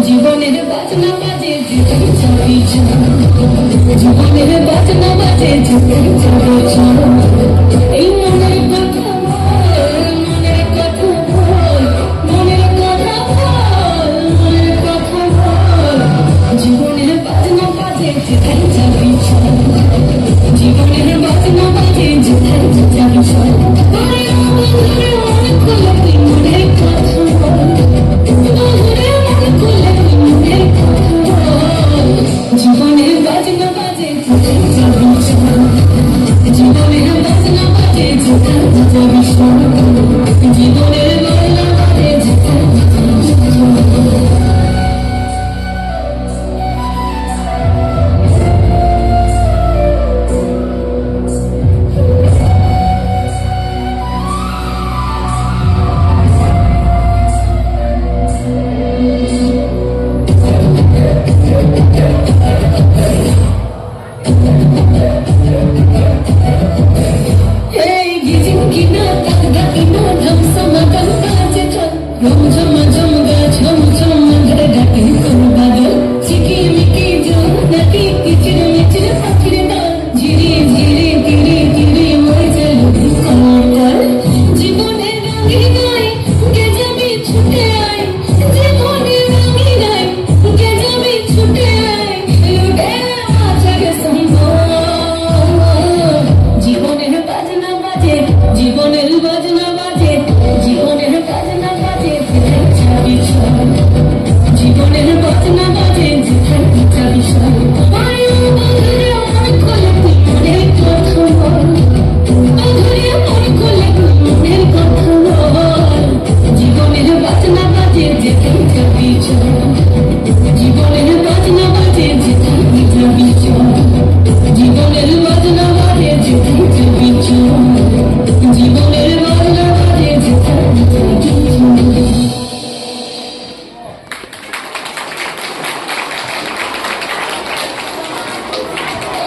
জীবনের বাজনা বাজে জীবনের বাজনা বাজে জীবনের বাজনা বাজে এই মনের কথা মনের কথা মনের কথা মনের কথা জীবনের বাজনা বাজে যেথায় যাবি জীবনের বাজনা বাজে যেথায় যাবি মনের কথা জীবনের বাজনা বাজে জীবনের বাজনা বাজে জীবনের বাজনা বাজে Hey, gidin gina, tak gak ino, dam sama kan kajetan, rom jama